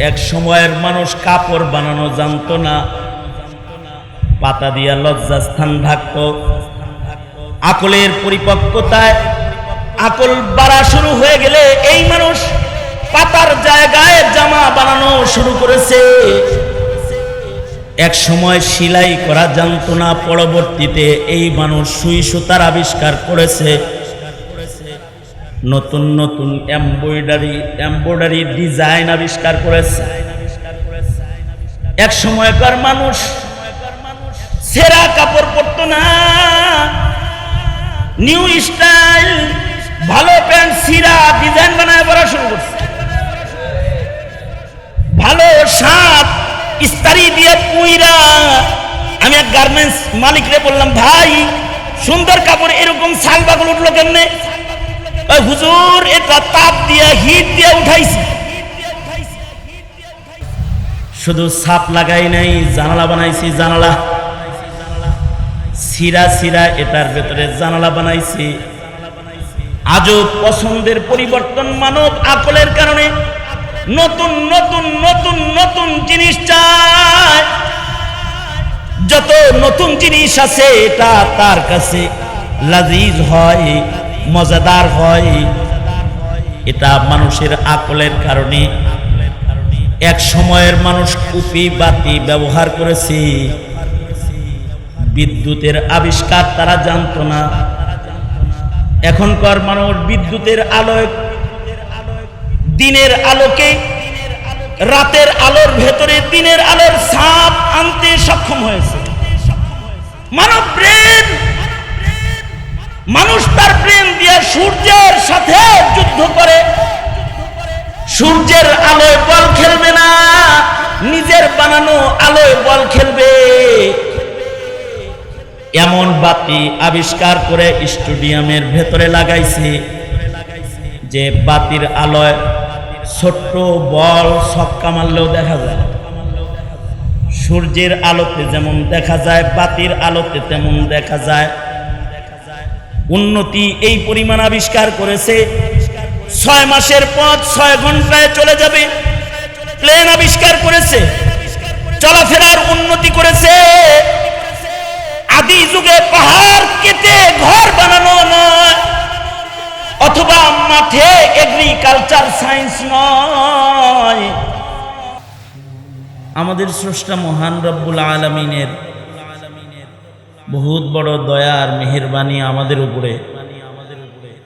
এক সময়ের মানুষ কাপড় বানানো জানতো না, পাতা দিয়া লজ্জাস্থান ঢাকত। আকলের পরিপক্কতায় আকল বাড়া শুরু হয়ে গেলে এই মানুষ পাতার জায়গায় জামা বানানো শুরু করেছে। এক সময় সেলাই করা জানতো না, পরবর্তীতে এই মানুষ সুই সুতার আবিষ্কার করেছে। নতুন নতুন এমব্রয়ডারি ডিজাইন আবিষ্কার করেছে। এক সময়কার মানুষ ছেঁড়া কাপড় পরতো না, নিউ স্টাইল ভালো প্যান্ট ছিঁড়া ডিজাইন বানায় পরা শুরু করছে। ভালো শার্ট ইস্তারি দিয়ে পুইরা। আমি এক গার্মেন্টস মালিকরে বললাম, ভাই সুন্দর কাপড় এরকম ছাল বাকল উঠলো কেমনে? হুজুর এটা তাপ দিয়ে হিট দিয়ে উঠাইছি। শুধু ছাপ লাগাই নাই, জানালা বানাইছি। জানালা সিরা এটার ভেতরে জানালা বানাইছি। আজও পছন্দের পরিবর্তন মানব আকলের কারণে নতুন নতুন নতুন নতুন জিনিস চায়। যত নতুন জিনিস আছে এটা তার কাছে লাজিজ হয়, মজাদার হয়। এটা মানুষের আকলের কারণে। এক সময়ের মানুষ কুপি বাতি ব্যবহার করেছে, বিদ্যুতের আবিষ্কার তারা জানতো না। এখনকার মানুষ বিদ্যুতের আলোয়, দিনের আলোকে রাতের আলোর ভেতরে দিনের আলোর ছাপ আনতে সক্ষম হয়েছে। মানব ব্রেন, মানুষ তার ব্রেন দিয়ে সূর্যের সাথে যুদ্ধ করে। সূর্যের আলোয় বল খেলবে না, নিজের বানানো আলোয় বল খেলবে। এমন বাতি আবিষ্কার করে স্টেডিয়ামের ভেতরে লাগাইছে যে বাতির আলোয় ছোট্ট বল ছক্কা মারলেও দেখা যায়। সূর্যের আলোতে যেমন দেখা যায়, বাতির আলোতে তেমন দেখা যায়। উন্নতি এই পরিমাণ আবিষ্কার করেছে, 6 মাসের পথ 6 ঘন্টায় চলে যাবে। প্লেন আবিষ্কার করেছে, চলাফেরার উন্নতি করেছে। আদি যুগে পাহাড় কেটে ঘর বানানো নয়, অথবা মাঠে এগ্রিকালচার সায়েন্স নয়। আমাদের স্রষ্টা মহান রব্বুল আলামিনের বহুত বড় দয়া আর মেহেরবানি আমাদের উপরে,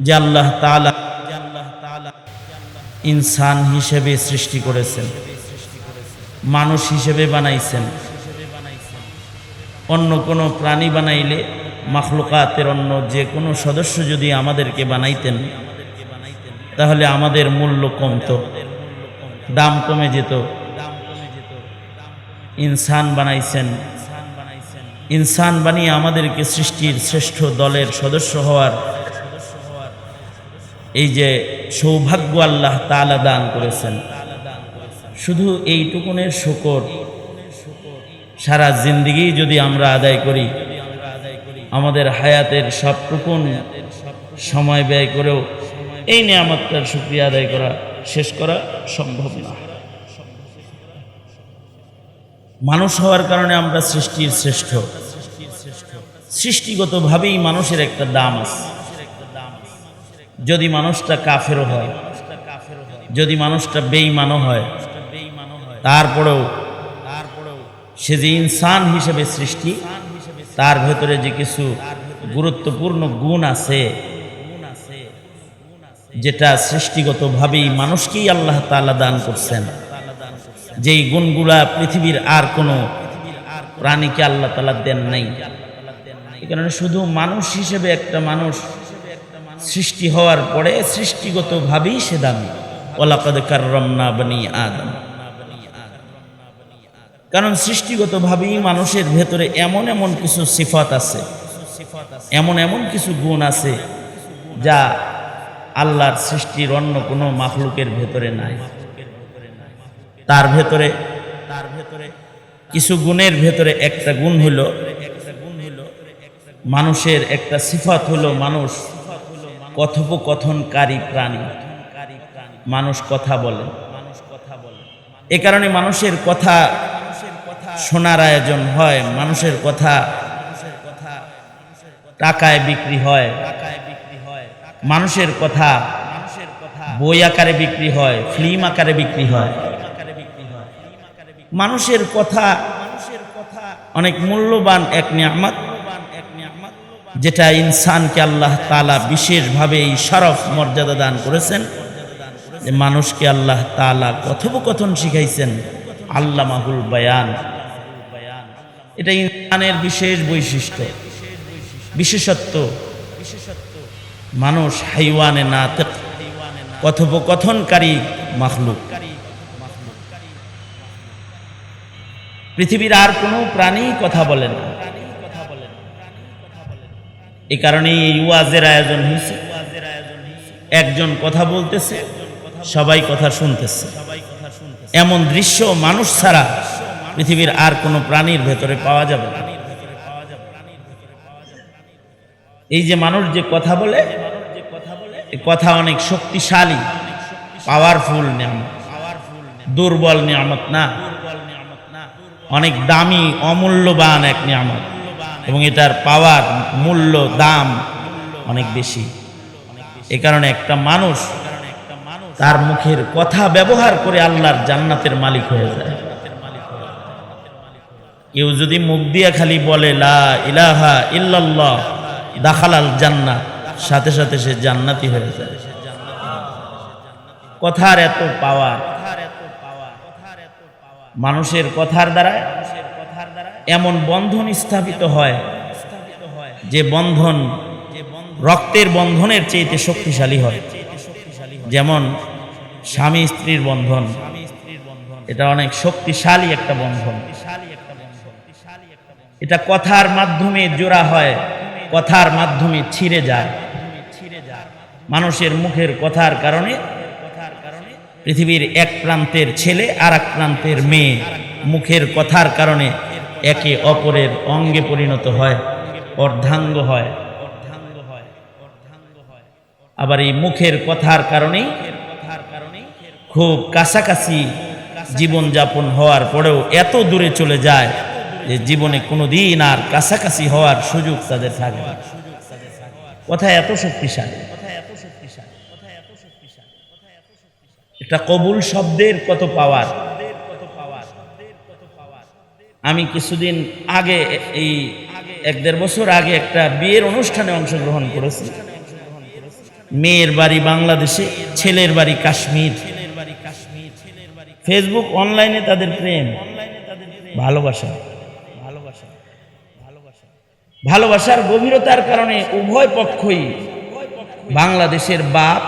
যে আল্লাহ তাআলা ইনসান হিসেবে সৃষ্টি করেছেন, মানুষ হিসেবে বানাইছেন। অন্য কোনো প্রাণী বানাইলে, মাখলুকাতের অন্য যে কোনো সদস্য যদি আমাদেরকে বানাইতেন, তাহলে আমাদের মূল্য কমতো, দাম কমে যেত। ইনসান বানাইছেন, ইনসান বানিয়ে আমাদেরকে সৃষ্টির শ্রেষ্ঠ দলের সদস্য হওয়ার এই যে সৌভাগ্য আল্লাহ তাআলা দান করেছেন। শুধু এইটুকুনের শুকর সারা জিন্দেগি যদি আমরা আদায় করি, আমাদের হায়াতের সবটুকুন সময় ব্যয় করেও এই নিয়ামতটার শুকরিয়া আদায় করা, শেষ করা সম্ভব না। মানুষ হওয়ার কারণে আমরা সৃষ্টির শ্রেষ্ঠ। সৃষ্টিগতভাবেই মানুষের একটা দাম আছে। যদি মানুষটা কাফেরও হয়, যদি মানুষটা বেঈমানও হয়, তারপরেও সে যে ইনসান হিসেবে সৃষ্টি, তার ভেতরে যে কিছু গুরুত্বপূর্ণ গুণ আছে, যেটা সৃষ্টিগতভাবেই মানুষকেই আল্লাহ তাআলা দান করছেন। যেই গুণগুলা পৃথিবীর আর কোনো প্রাণীকে আল্লাহ তাআলা দেন নাই। এই কারণে শুধু মানুষ হিসেবে একটা মানুষ সৃষ্টি হওয়ার পরে সৃষ্টিগতভাবেই সে দামি। ওয়ালাকাদ কাররামনা বনি আদম। কারণ সৃষ্টিগতভাবেই মানুষের ভেতরে এমন এমন কিছু সিফাত আছে, এমন এমন কিছু গুণ আছে যা আল্লাহর সৃষ্টির অন্য কোনো মাখলুকের ভেতরে নাই। তার ভেতরে কিছু গুণের ভেতরে একটা গুণ হলো, মানুষের একটা সিফাত হলো মানুষ কথোপকথনকারী প্রাণী। মানুষ কথা বলে, এ কারণে মানুষের কথা শোনার আয়োজন হয়, মানুষের কথা টাকায় বিক্রি হয়, মানুষের কথা বই আকারে বিক্রি হয়, ফিল্ম আকারে বিক্রি হয়। মানুষের কথা অনেক মূল্যবান এক নিয়ামত, যেটা ইনসানকে আল্লাহ তাআলা বিশেষভাবে এই শরফ মর্যাদা দান করেছেন যে মানুষকে আল্লাহ তাআলা কথোপকথন শিখাইছেন, আল্লামাহুল বায়ান। এটা ইনসানের বিশেষ বৈশিষ্ট্য, বিশেষত্ব। মানুষ হাইওয়ানে নাতিক, কথোপকথনকারী মাখলুক। পৃথিবীর আর কোনো প্রাণী কথা বলে না। এই কারণে এই ওয়াজের আয়োজন হয়েছে। একজন কথা বলতেছে, সবাই কথা শুনতেছে। এমন দৃশ্য মানুষ ছাড়া পৃথিবীর আর কোনো প্রাণীর ভেতরে পাওয়া যাবে না। এই যে মানুষ যে কথা বলে, এই কথা অনেক শক্তিশালী, পাওয়ারফুল নিয়ামত, দুর্বল নিয়ামত না, অনেক দামি অমূল্যবান এক নিয়ামত, এবং এটার পাওয়ার, মূল্য, দাম অনেক বেশি। এ কারণে একটা মানুষ তার মুখের কথা ব্যবহার করে আল্লাহর জান্নাতের মালিক হয়ে যায়। কেউ যদি মুখ দিয়া খালি বলে লা ইলাহা ইল্লাল্লাহ দাখালাল জান্নাহ, সাথে সাথে সে জান্নাতি হয়ে যায়। কথার এত পাওয়ার। মানুষের কথার দ্বারা এমন বন্ধন স্থাপিত হয় যে বন্ধন রক্তের বন্ধনের চেয়ে শক্তিশালী হয়। যেমন স্বামী স্ত্রীর বন্ধন, এটা অনেক শক্তিশালী একটা বন্ধন। এটা কথার মাধ্যমে জোড়া হয়, কথার মাধ্যমে ছিঁড়ে যায়। মানুষের মুখের কথার কারণে পৃথিবীর এক প্রান্তের ছেলে আর এক প্রান্তের মেয়ে মুখের কথার কারণে একে অপরের অঙ্গে পরিণত হয়, অর্ধাঙ্গ হয়। আবার এই মুখের কথার কারণেই খুব কাছাকাছি জীবনযাপন হওয়ার পরেও এত দূরে চলে যায় যে জীবনে কোনোদিন আর কাছাকাছি হওয়ার সুযোগ তাদের থাকে না। কথা এত শক্তিশালী। এটা কবুল শব্দের কত পাওয়ার। আমি কিছুদিন আগে, এই 1-1.5 বছর আগে একটা বিয়ের অনুষ্ঠানে অংশগ্রহণ করেছি। মেয়ের বাড়ি বাংলাদেশে, ছেলের বাড়ি কাশ্মীর। ফেসবুক, অনলাইনে তাদের প্রেম, ভালোবাসা। ভালোবাসার গভীরতার কারণে উভয় পক্ষই, বাংলাদেশের বাপ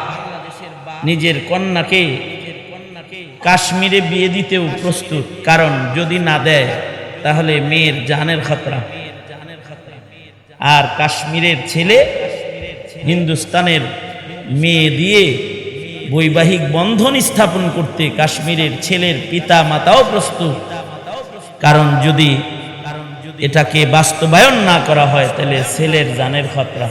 নিজের কন্যাকে কাশ্মীরে বিয়ে দিতেও প্রস্তুত, কারণ যদি না দেয় তাহলে মেয়ের জানের খতরা। আর কাশ্মীরের ছেলে হিন্দুস্তানের মেয়ে দিয়ে বৈবাহিক বন্ধন স্থাপন করতে কাশ্মীরের ছেলের পিতা মাতাও প্রস্তুত, কারণ যদি এটাকে বাস্তবায়ন না করা হয় তাহলে ছেলের জানের খতরা।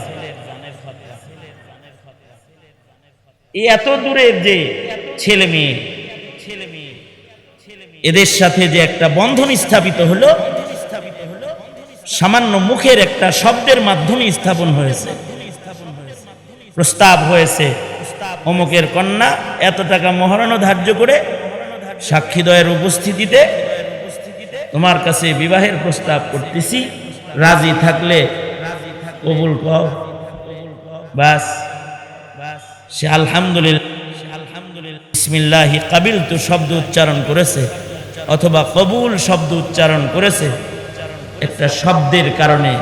এত দূরের যে ছেলে মেয়ে, এদের সাথে যে একটা বন্ধন স্থাপিত হলো, সামান্য মুখের একটা শব্দের মাধ্যমে স্থাপন হয়েছে। প্রস্তাব হয়েছে, অমুকের কন্যা এত টাকা মহারণা ধার্য করে সাক্ষীদ্বয়ের উপস্থিতিতে তোমার কাছে বিবাহের প্রস্তাব করতেছি, রাজি থাকলে কবুল কও। বাস, সে আলহামদুলিল্লাহ বিসমিল্লাহি কাবিলতু শব্দ উচ্চারণ করেছে, অথবা কবুল শব্দ উচ্চারণ করেছে। একটা শব্দের কারণে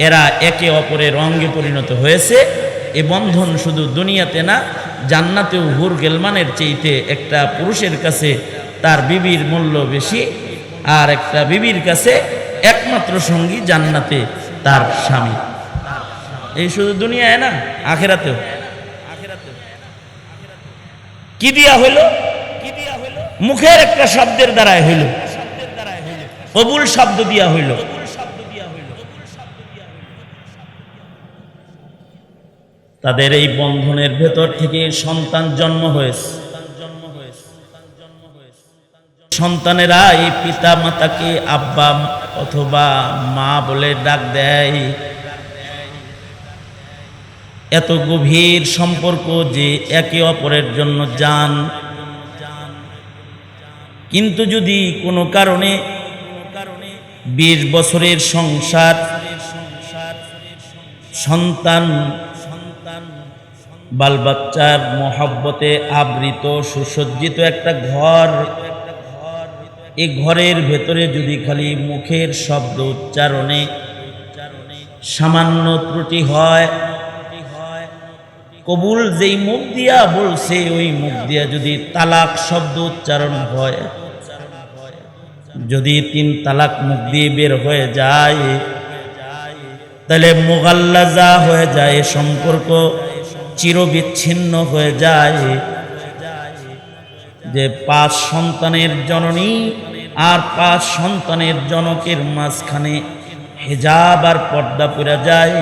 এরা একে অপরের অঙ্গে পরিণত হয়েছে। এ বন্ধন শুধু দুনিয়াতে না, জান্নাতেও হুর গেলমানের চেয়েতে একটা পুরুষের কাছে তার বিবির মূল্য বেশি, আর একটা বিবির কাছে একমাত্র সঙ্গী জান্নাতে তার স্বামী। এই শুধু দুনিয়ায় না, আখেরাতেও। কি দিয়া হইল? মুখের একটা শব্দের দ্বারাই হইল, কবুল শব্দ দিয়া হইল। তাদের এই বন্ধনের ভেতর থেকে সন্তান জন্ম হয়েছে। সন্তানেরা এই পিতা মাতাকে আব্বা অথবা মা বলে ডাক দেয়, এত গভীর সম্পর্ক যে একে অপরের জন্য জান। কিন্তু যদি কোনো কারণে 20 বছরের সংসার, সন্তান বালবাচ্চার মহব্বতে আবৃত সুসজ্জিত একটা ঘর, এই ঘরের ভেতরে যদি খালি মুখের শব্দ উচ্চারণে সামান্য ত্রুটি হয়, কবুল যেই মুখ দিয়া বলছে ওই মুখ দিয়া যদি তালাক শব্দ উচ্চারণ হয়, যদি 3 তালাক মুখ দিয়ে বের হয়ে যায়, তাহলে মুগাল্লাজা হয়ে যায়, সম্পর্ক চিরবিচ্ছিন্ন হয়ে যায়। যে 5 সন্তানের জননী আর 5 সন্তানের জনকের মাঝখানে হিজাব আর পর্দা পড়ে যায়,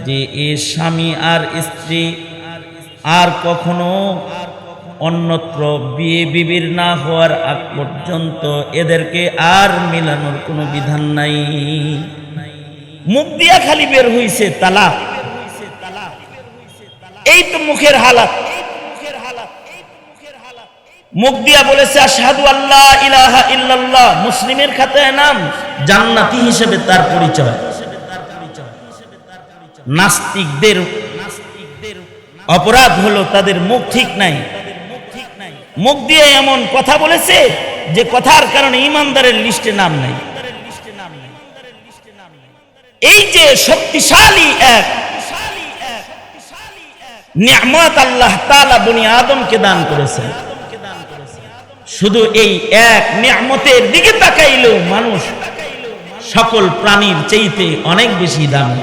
যে এ স্বামী আর স্ত্রী আর কখনো অন্যত্র বিয়ে বিবির না হওয়ার আগ পর্যন্ত এদেরকে আর মিলানোর কোনো বিধান নাই। মুখ দিয়া খালি বের হইছে তালাক, এই তো মুখের হালাত। মুখ দিয়া বলেছে আশহাদু আল্লা ইলাহা ইল্লাল্লাহ, মুসলিমের খাতায় নাম, জান্নাতি হিসেবে তার পরিচয়। নাস্তিকদের অপরাধ হলো তাদের মুখ ঠিক নাই, মুখ দিয়ে এমন কথা বলেছে যে কথার কারণে ঈমানদারের লিস্টে নাম নাই। এই যে শক্তিশালী এক নিয়ামত আল্লাহ তাআলা বনি আদমকে দান করেছেন, শুধু এই এক নিয়ামতের দিকে তাকাইলেও মানুষ সকল প্রাণীর চাইতে অনেক বেশি দামি।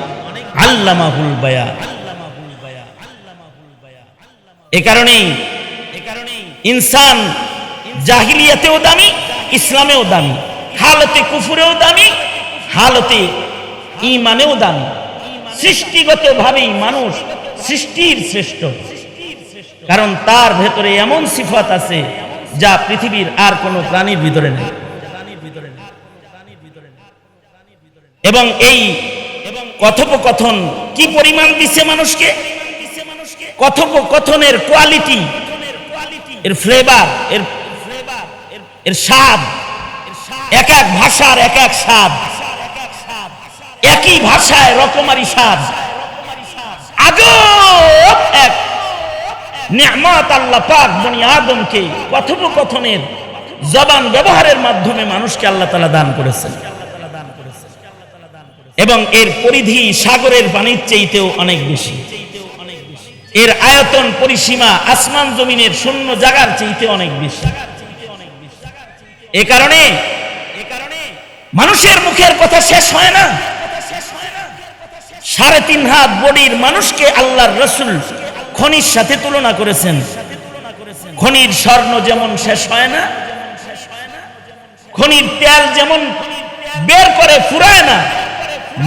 আল্লামাহুল বায়ান। এ কারণেই ইনসান জাহিলিয়াতেও দামি, ইসলামেও দামি, হালতে কুফুরেও দামি, হালতে ঈমানেও দামি। সৃষ্টিগতভাবেই মানুষ সৃষ্টির শ্রেষ্ঠ, কারণ তার ভেতরে এমন সিফাত আছে যা পৃথিবীর আর কোনো প্রাণীর ভিতরে নেই। এবং এই কথোপকথন কি পরিমাণ দিচ্ছে মানুষকে, কথোপকথনের কোয়ালিটি, এর ফ্লেভার, এর স্বাদ, এক এক ভাষার এক এক স্বাদ, একই ভাষায় রকমারি স্বাদ। আজব এক নিয়ামত আল্লাহ পাক বনি আদমকে কথোপকথনের জবান ব্যবহারের মাধ্যমে মানুষকে আল্লাহ তাআলা দান করেছেন, এবং এর পরিধি সাগরের পানির চাইতেও অনেক বেশি, এর আয়তন পরিসীমা আসমান জমিনের শূন্য জায়গার চাইতে অনেক বেশি। এ কারণে মানুষের মুখের কথা শেষ হয় না। 3.5 হাত বডির মানুষকে আল্লাহর রাসূল খনির সাথে তুলনা করেছেন। খনির স্বর্ণ যেমন শেষ হয় না, খনির তেল যেমন বের করে ফুরায় না,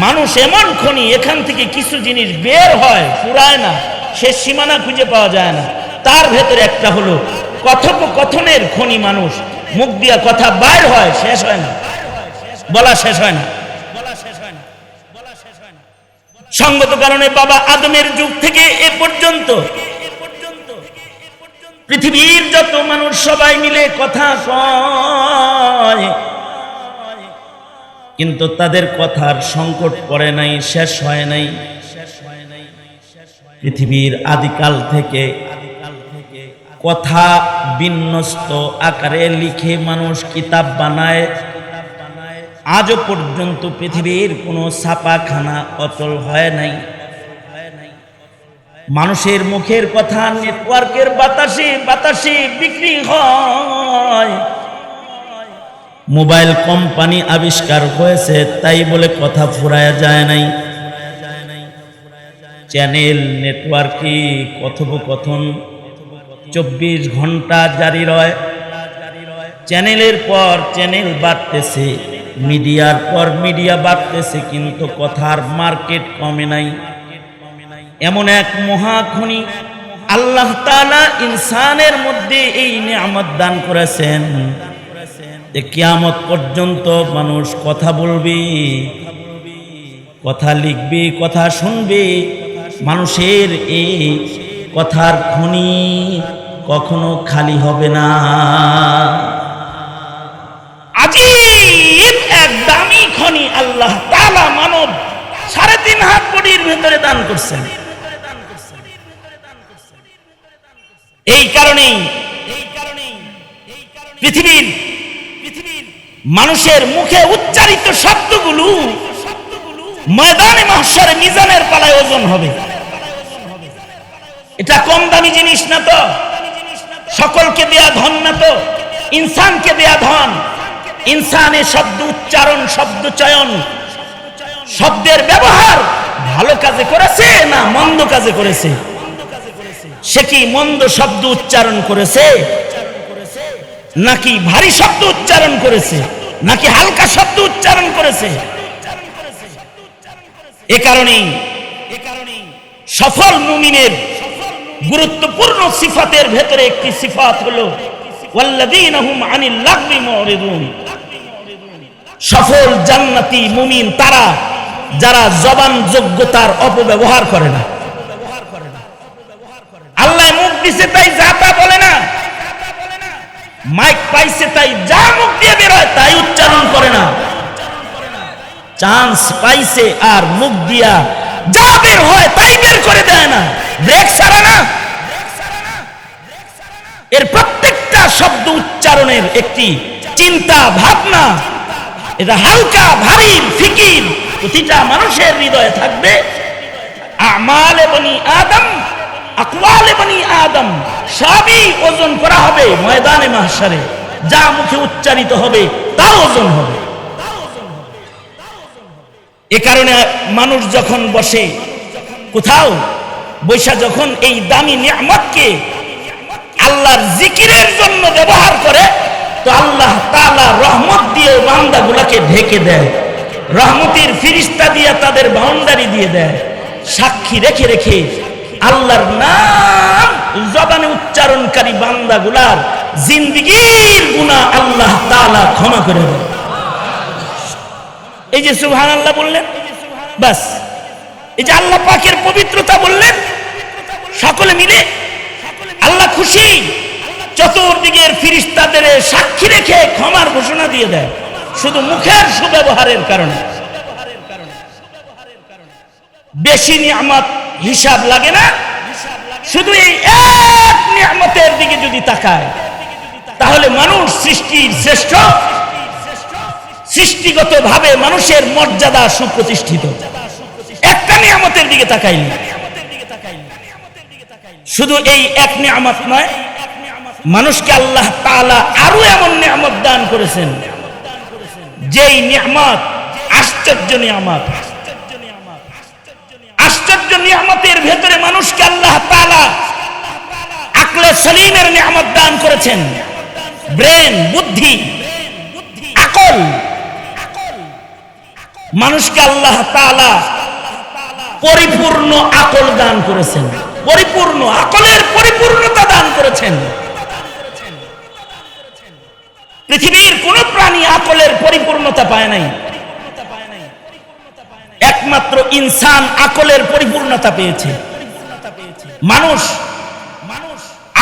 মানুষ এমন খনি, এখান থেকে কিছু জিনিস বের হয়, ফুরায় না, সে সীমানা খুঁজে পাওয়া যায় না। তার ভেতরে একটা হলো কথোপকথনের খনি। মানুষ মুখ দিয়া কথা বাইর হয়, শেষ হয় না, বলা শেষ হয় না। সঙ্গত কারণে বাবা আদমের যুগ থেকে এ পর্যন্ত পৃথিবীর যত মানুষ সবাই মিলে কথা কয়, কিন্তু তাদের কথার সংকট পড়ে নাই, শেষ হয় নাই। পৃথিবীর আদিকাল থেকে কথা বিন্যস্ত আকারে লিখে মানুষ কিতাব বানায়। আজও পর্যন্ত পৃথিবীর কোনো ছাপাখানা অচল হয় নাই। মানুষের মুখের কথা নেটওয়ার্কের বাতাসে বাতাসে বিক্রি হয়। মোবাইল কোম্পানি আবিষ্কার হয়েছে, তাই বলে কথা ফুরায়া যায় নাই। চ্যানেল নেটওয়ার্কে কথোপকথন 24 ঘন্টা জারি রয়। চ্যানেলের পর চ্যানেল বাড়তেছে, মিডিয়ার পর মিডিয়া বাড়তেছে, কিন্তু কথার মার্কেট কমে নাই। এমন এক মহাখনি আল্লাহ তাআলা ইনসানের মধ্যে এই নিয়ামত দান করেছেন, যে কিয়ামত পর্যন্ত মানুষ কথা বলবে, কথা লিখবে, কথা শুনবে। মানুষের এই কথার খনি কখনো খালি হবে না। আজীব এক দামি খনি আল্লাহ তাআলা মানব 3.5 হাত বডির ভেতরে দান করছেন। এই কারণেই পৃথিবীর মানুষের মুখে উচ্চারিত শব্দগুলো ময়দানে মাহশারে মিজানের পালায় ওজন হবে। এটা কম দামি জিনিস না তো, সকলকে দেয়া ধন না তো, ইনসানকে দেয়া ধন। ইনসানের শব্দ উচ্চারণ, শব্দ চয়ন, শব্দের ব্যবহার ভালো কাজে করেছে না মন্দ কাজে করেছে? সে কি মন্দ শব্দ উচ্চারণ করেছে, নাকি ভারী শব্দ উচ্চারণ করেছে, নাকি হালকা শব্দ উচ্চারণ করেছে? এ কারণেই সফল মুমিনের গুরুত্বপূর্ণ সিফাতের ভেতরে একটি সিফাত হলো ওয়াল্লাযীনা হুম আনিল লাগবি মুরিদুন। সফল জান্নাতি মুমিন তারা যারা জবান যোগ্যতার অপব্যবহার করে না। আল্লাহ মুখ দিছে তাই যা তা বলে না, মাইক পাইছে তাই যা মুখ দিয়ে বের হয় তাই উচ্চারণ করে না। চান্স পাইছে আর মুখ দিয়া যা বের হয় তাই বের করে দেয় না, ব্রেক ছাড়া না। এর প্রত্যেকটা শব্দ উচ্চারণের একটি চিন্তা ভাবনা, এটা হালকা ভারী ফিকির প্রতিটা মানুষের হৃদয়ে থাকবে। আমালে বনি আদম, আকওয়ালে বনি আদম সবই ওজন করা হবে ময়দানে মাহশারে। যা মুখে উচ্চারিত হবে তা ওজন হবে। এ কারণে মানুষ যখন বসে কোথাও বৈশা, যখন এই দামি নিয়ামতকে আল্লাহর জিকিরের জন্য ব্যবহার করে, তো আল্লাহ তাআলা রহমত দিয়ে বান্দাগুলোকে ঢেকে দেয়, রহমতের ফিরিস্তা দিয়ে তাদের বাউন্ডারি দিয়ে দেয়। সাক্ষী রেখে রেখে আল্লাহর নাম জবানে উচ্চারণকারী বান্দাগুলার জিন্দেগীর গুনাহ আল্লাহ তাআলা ক্ষমা করে দেয়। এই যে সুবহানাল্লাহ বললেন, বাস এই যে আল্লাহ পাকের পবিত্রতা বললেন, সকলে মিলে আল্লাহ খুশি, চতুর্দিকের ফিরিস্তাদের সাক্ষী রেখে ক্ষমার ঘোষণা দিয়ে দেয়, শুধু মুখের সুব্যবহারের কারণে। বেশি নিয়ামত হিসাব লাগে না, শুধু এই এক নিয়ামতের দিকে যদি তাকায়, তাহলে মানুষ সৃষ্টির শ্রেষ্ঠ, সৃষ্টিগত ভাবে মানুষের মর্যাদা সুপ্রতিষ্ঠিত। একটা নিয়ামতের দিকে তাকাইনি, শুধু এই এক নিয়ামত নয়, মানুষকে আল্লাহ তাআলা আরো এমন নিয়ামত দান করেছেন, যেই নিয়ামত আশ্চর্য নিয়ামত। আশ্চর্য নিয়ামতের ভেতরে মানুষকে আল্লাহ তাআলা আকলে সলিমের নিয়ামত দান করেছেন, ব্রেন, বুদ্ধি, আকল। মানুষকে আল্লাহ তাআলা পরিপূর্ণ আকল দান করেছেন, পরিপূর্ণ আকলের পরিপূর্ণতা দান করেছেন। পৃথিবীর কোন প্রাণী আকলের পরিপূর্ণতা পায় নাই, একমাত্র ইনসান আকলের পরিপূর্ণতা পেয়েছে। মানুষ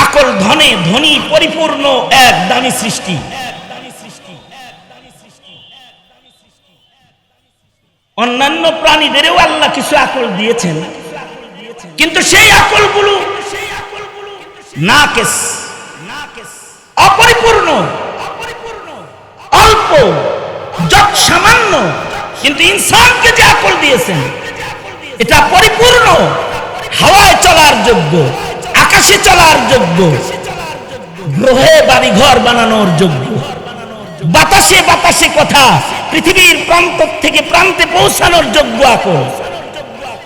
আকল ধনে ধনী পরিপূর্ণ এক দামি সৃষ্টি। অন্যান্য প্রাণীদেরও আল্লাহ কিছু আকল দিয়েছেন, কিন্তু সেই আকলগুলো নাকিস, অপরিপূর্ণ, অল্প, যত সামান্য। কিন্তু ইনসানকে যে আকল দিয়েছেন এটা পরিপূর্ণ, হাওয়ায় চলার যোগ্য, আকাশে চলার যোগ্য, গ্রহে বাড়িঘর বানানোর যোগ্য, বাতাসে বাতাসে কথা পৃথিবীর প্রান্ত থেকে প্রান্তে পৌঁছানোর যোগ্য আকল।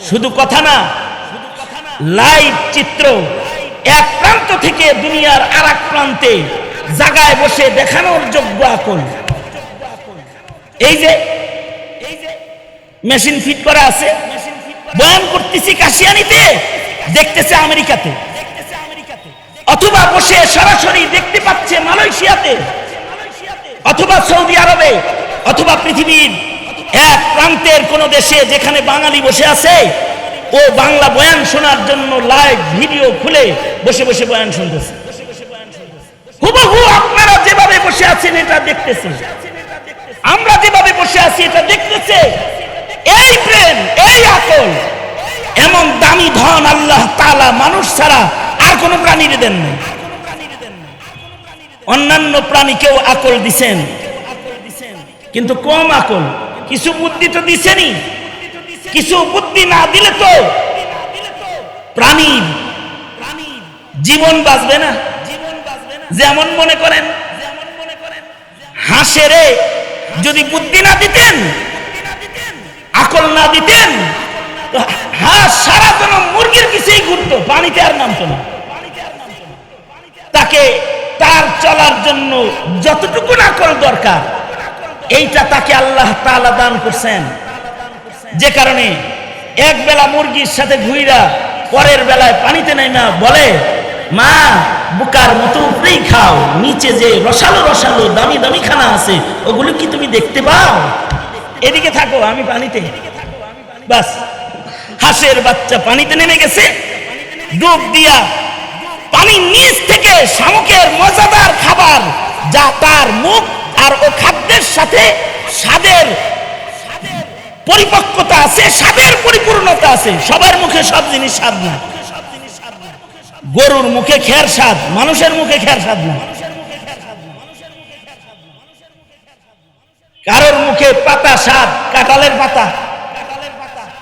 শুধু কথা না, লাইভ চিত্র এক প্রান্ত থেকে দুনিয়ার আর এক প্রান্তে জায়গায় বসে দেখানোর যোগ্য আকল। এই যে মেশিন ফিট করা আছে, বয়ান করতেছি কাশিয়ানিতে, দেখতেছে আমেরিকাতে, অথবা বসে সরাসরি দেখতে পাচ্ছে মালয়েশিয়াতে। অথবা সৌদি আরবে অথবা পৃথিবীর এক প্রান্তের কোন দেশে যেখানে বাঙালি বসে আছে, ও বাংলা বয়ান শোনার জন্য লাইভ ভিডিও খুলে বসে বসে বয়ান শুনতেছে। হুবহু আপনারা যেভাবে বসে আছেন এটা দেখতেছে, আমরা যেভাবে বসে আছি এটা দেখতেছে। এই প্রেম, এই আকল, এমন দামি ধন আল্লাহ তাআলা মানুষ ছাড়া আর কোন প্রাণীর দেন না। অন্যান্য প্রাণীকেও আকল দিছেন, কিন্তু কম আকল। কিছু বুদ্ধি তো দিছেনই, কিছু বুদ্ধি না দিলে তো প্রাণীর জীবন বাঁচবে না। যেমন মনে করেন হাঁসেরে যদি বুদ্ধি না দিতেন, আকল না দিতেন, হাঁস সারা জনম মুরগির পিছেই ঘুরতো, পানিতে আর নামতো না। তাকে তার চলার জন্য যতটুকু আকল দরকার এইটা তাকে আল্লাহ তাআলা দান করছেন। যে কারণে এক বেলা মুরগির সাথে ঘুইরা পরের বেলায় পানিতে নাইমা বলে, মা বুকার মতো উপরেই খাও, নিচে যে রসালো রসালো দামি দামি খানা আছে ওগুলো কি তুমি দেখতে পাও? এদিকে থাকো, আমি পানিতে। বাস, হাঁসের বাচ্চা পানিতে নেমে গেছে, ডুব দিয়া পানির নিচ থেকে শামুকের মজাদার খাবার, যা তার মুখ আর ও খাদ্যের সাথে স্বাদের পরিপক্কতা আছে, স্বাদের পরিপূর্ণতা আছে। সবার মুখে সব জিনিস স্বাদ না। গরুর মুখে খের স্বাদ, মানুষের মুখে খের স্বাদ না। কারোর মুখে পাতা স্বাদ, কাঁঠালের পাতা।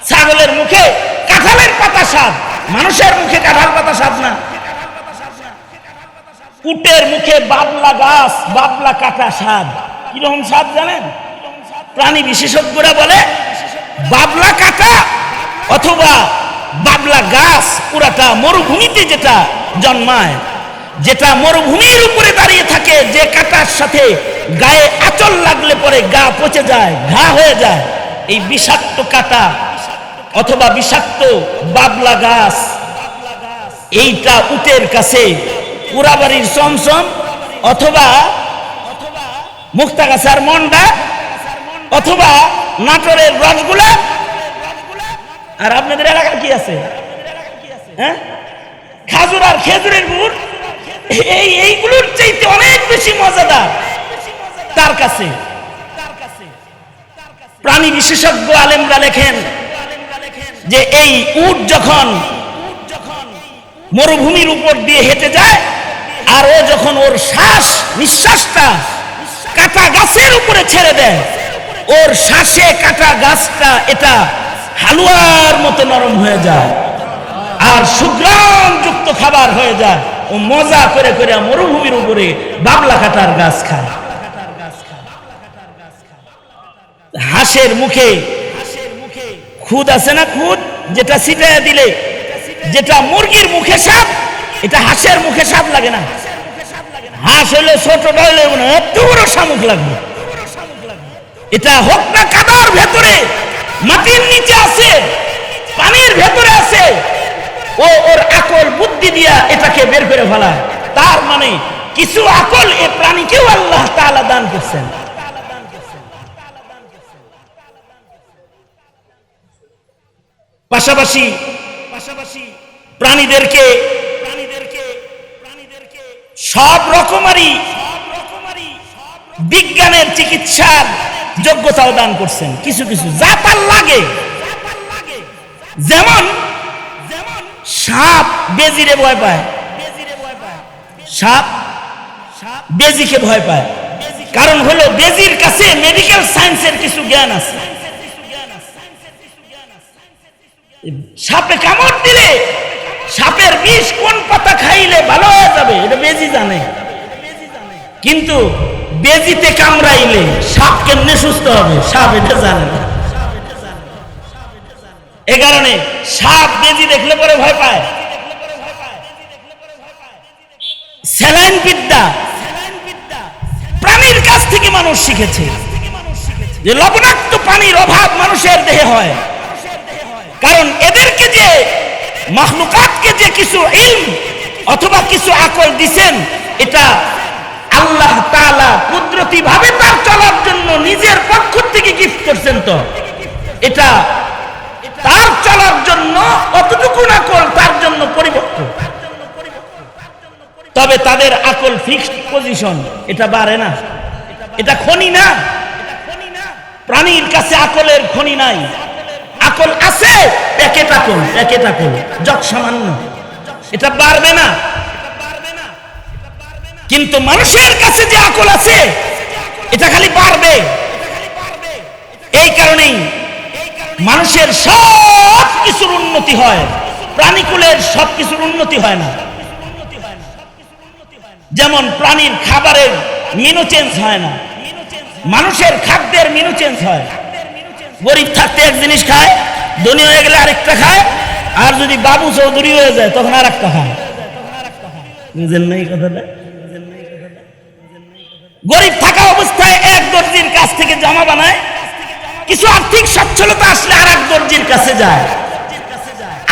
ছাগলের মুখে কাঁঠালের পাতা স্বাদ, মানুষের মুখে কাঁঠাল পাতা স্বাদ না। উটের মুখে বাবলা গাছ, বাবলা কাটা স্বাদ। কিরকম স্বাদ জানেন? প্রাণী বিশেষজ্ঞরা বলে বাবলা কাটা অথবা বাবলা গাছ পুরাটা মরুভূমিতে যেটা জন্মায়, যেটা মরুভূমির উপরে দাঁড়িয়ে থাকে, যে কাটার সাথে গায়ে আঁচল লাগলে পরে গা পচে যায়, ঘা হয়ে যায়, এই বিষাক্ত কাটা অথবা বিষাক্ত বাবলা গাছ, এইটা উটের কাছে পুরাবাড়ির চমচম অথবা মুক্তাগাছার মন্ডা অথবা নাটোরের রসগুলা। আর আপনাদের এলাকার কি আছে? হ্যাঁ, খাজুর আর খেজুরের গুড়, এইগুলোর চাইতে অনেক বেশি মজাদার তার কাছে। প্রাণী বিশেষজ্ঞ আলেমরা লেখেন যে এই উট যখন মরুভূমির উপর দিয়ে হেঁটে যায় আর ও যখন ওর শ্বাস নিঃশ্বাসটা কাটা গাছের উপরে ছেড়ে দেয়, ওর শ্বাসে কাটা গাছটা এটা হালুয়ার মতো নরম হয়ে যায় আর সুগ্রাম যুক্ত খাবার হয়ে যায়। ও মজা করে করে মরুভূমির উপরে বাবলা কাটার গাছ খায়। হাঁসের মুখে খুদ আছে না, খুদ যেটা ছিটাইয়া দিলে যেটা মুরগির মুখে স্বাদ, এটা হাঁসের মুখে স্বাদ লাগে না। হাঁস হলে ছোটটা হলে এত বড় শামুক লাগবে। এটা হোক না কাদার ভেতরে, মাটির নিচে আছে, পানির ভেতরে আছে, ও ওর আকল বুদ্ধি দিয়া এটাকে বের করে ফেলায়। তার মানে কিছু আকল এ প্রাণীকেও আল্লাহ তাআলা দান করছেন। পাশাপাশি প্রাণীদেরকে সব রকমারি বিজ্ঞানের চিকিৎসার যোগ্যতাও দান করছেন। কিছু কিছু যা তার লাগে, যেমন সাপ বেজিরে ভয় পায়, সাপ বেজিকে ভয় পায়, কারণ হলো বেজির কাছে মেডিকেল সায়েন্সের কিছু জ্ঞান আছে। সাপে কামড় দিলে সাপের বিষ কোন পাতা খাইলে ভালো হয়ে যাবে এটা বেজি জানে, কিন্তু বেজিতে কামড়াইলে সাপ কেমনে সুস্থ হবে সাপ এটা জানে না। এ কারণে সাপ বেজি দেখলে পরে ভয় পায়। স্যালাইন বিদ্যা প্রাণীর কাছ থেকে মানুষ শিখেছে যে লবণাক্ত পানির অভাব মানুষের দেহে হয়, কারণ এদেরকে যে মাখলুকাতকে যে কিছু ইলম অথবা কিছু আকল দিছেন, এটা আল্লাহ তাআলা কুদরতি ভাবে তবে তাদের আকল ফিক্সড পজিশন, এটা বাড়ে না, এটা খনি না। প্রাণীর কাছে আকলের খনি নাই, আকল আছে প্যাকেট আকল, প্যাকেট আকল যত সামান্য, এটা বাড়বে না। কিন্তু মানুষের কাছে যে আকল আছে এটা খালি বাড়বে। এই কারণেই মানুষের সব কিছুর উন্নতি হয়, প্রাণীকুলের সব কিছুর উন্নতি হয় না। যেমন প্রাণীর খাবারের মেনু চেঞ্জ হয় না, মানুষের খাদ্যের মেনু চেঞ্জ হয়। গরিব থাকতে এক জিনিস খায়, ধনী হয়ে গেলে আরেকটা খায়, আর যদি বাবু চৌধুরী হয়ে যায় তখন আর একটা খায়। বুঝেন নাই কথাটা? গরিব থাকা অবস্থায় এক দর্জির কাছ থেকে জামা বানায়, কিছু আর্থিক সচ্ছলতা আসলে আর এক দর্জির কাছে যায়,